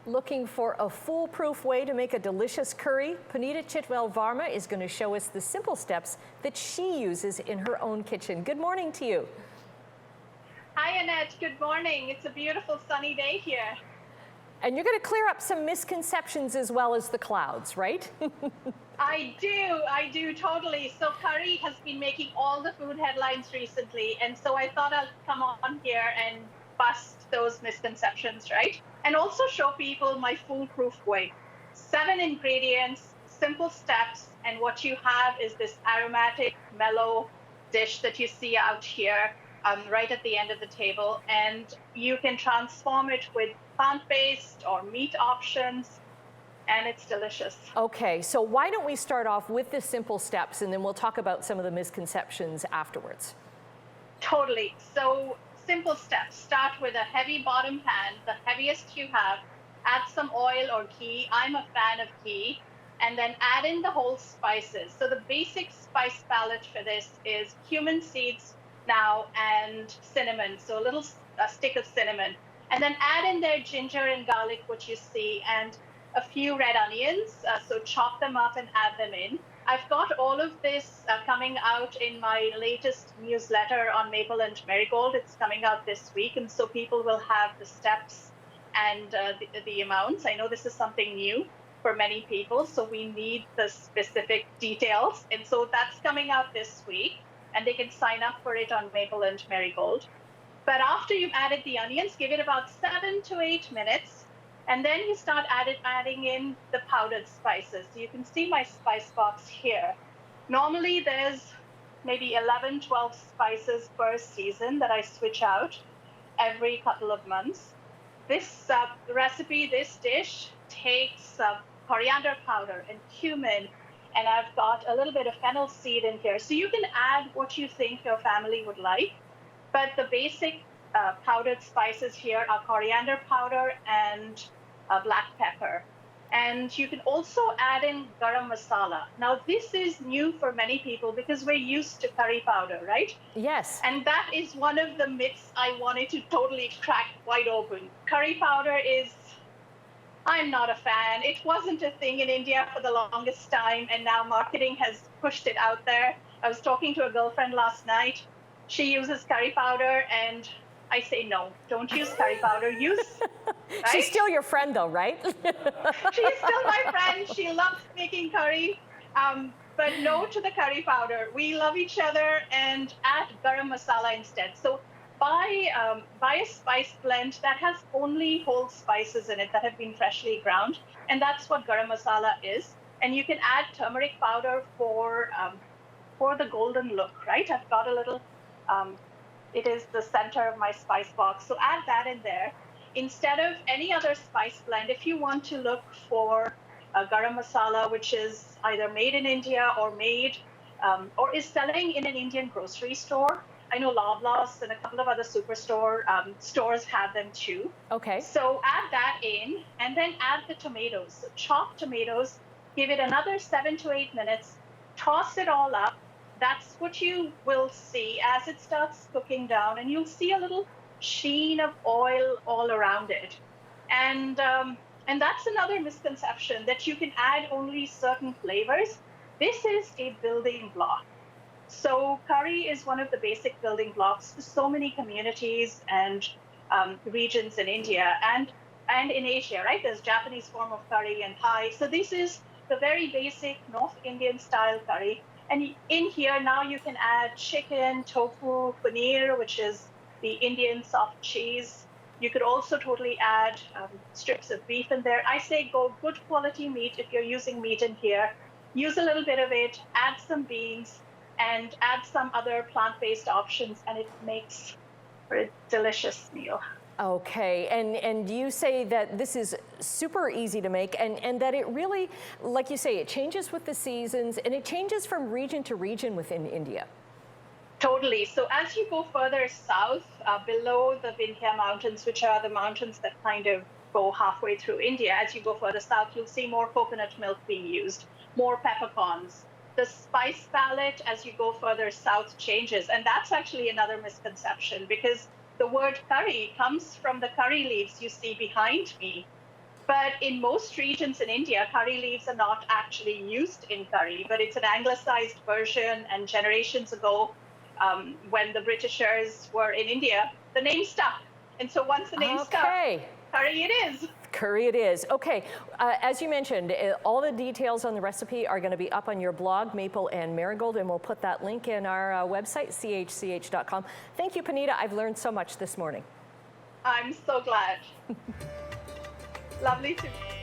Looking for a foolproof way to make a delicious curry? Puneeta Chhitwal-Varma is going to show us the simple steps that she uses in her own kitchen. Good morning to you. Hi, Annette. Good morning. It's a beautiful sunny day here. And you're going to clear up some misconceptions as well as the clouds, right? I do totally. So curry has been making all the food headlines recently, and so I thought I'll come on here and bust those misconceptions, right? And also show people my foolproof way. 7 ingredients, simple steps, and what you have is this aromatic, mellow dish that you see out here right at the end of the table. And you can transform it with plant-based or meat options, and it's delicious. Okay, so why don't we start off with the simple steps, and then we'll talk about some of the misconceptions afterwards. Totally. So simple steps. Start with a heavy bottom pan, the heaviest you have. Add some oil or ghee. I'm a fan of ghee. And then add in the whole spices. So the basic spice palette for this is cumin seeds now and cinnamon. So a little stick of cinnamon. And then add in there ginger and garlic, which you see, and a few red onions. So chop them up and add them in. I've got all of this coming out in my latest newsletter on maple and marigold. It's coming out this week, and so people will have the steps and the amounts. I know this is something new for many people, so we need the specific details. And so that's coming out this week, and they can sign up for it on maple and marigold. But after you've added the onions, give it about 7 to 8 minutes. And then you start adding in the powdered spices. You can see my spice box here. Normally there's maybe 11, 12 spices per season that I switch out every couple of months. This recipe, this dish takes coriander powder and cumin, and I've got a little bit of fennel seed in here. So you can add what you think your family would like, but the basic powdered spices here are coriander powder and black pepper. And you can also add in garam masala. Now, this is new for many people because we're used to curry powder, right? Yes. And that is one of the myths I wanted to totally crack wide open. Curry powder I'm not a fan. It wasn't a thing in India for the longest time, and now marketing has pushed it out there. I was talking to a girlfriend last night. She uses curry powder, and I say, no, don't use curry powder. Right? She's still your friend, though, right? She's still my friend. She loves making curry, but no to the curry powder. We love each other, and add garam masala instead. So buy a spice blend that has only whole spices in it that have been freshly ground, and that's what garam masala is. And you can add turmeric powder for the golden look, right? I've got a little. It is the center of my spice box. So add that in there. Instead of any other spice blend, if you want to look for a garam masala, which is either made in India or or is selling in an Indian grocery store. I know Loblaws and a couple of other superstore stores have them too. Okay. So add that in, and then add the tomatoes. So chop tomatoes, give it another 7 to 8 minutes, toss it all up. That's what you will see as it starts cooking down, and you'll see a little sheen of oil all around it. And that's another misconception, that you can add only certain flavors. This is a building block. So curry is one of the basic building blocks for so many communities and regions in India and in Asia, right? There's Japanese form of curry and Thai. So this is the very basic North Indian style curry. And in here now you can add chicken, tofu, paneer, which is the Indian soft cheese. You could also totally add strips of beef in there. I say go good quality meat if you're using meat in here. Use a little bit of it, add some beans, and add some other plant-based options, and it makes for a delicious meal. Okay, and you say that this is super easy to make, and that it really, like you say, it changes with the seasons, and it changes from region to region within India. Totally. So as you go further south, below the Vindhya Mountains, which are the mountains that kind of go halfway through India, as you go further south, you'll see more coconut milk being used, more peppercorns. The spice palette as you go further south changes, and that's actually another misconception, because the word curry comes from the curry leaves you see behind me. But in most regions in India, curry leaves are not actually used in curry, but it's an anglicized version. And generations ago, when the Britishers were in India, the name stuck. And so once the name stuck, Okay. curry it is. Curry it is. Okay, as you mentioned, all the details on the recipe are going to be up on your blog, Maple and Marigold, and we'll put that link in our website, chch.com. Thank you, Puneeta. I've learned so much this morning. I'm so glad. Lovely to meet you.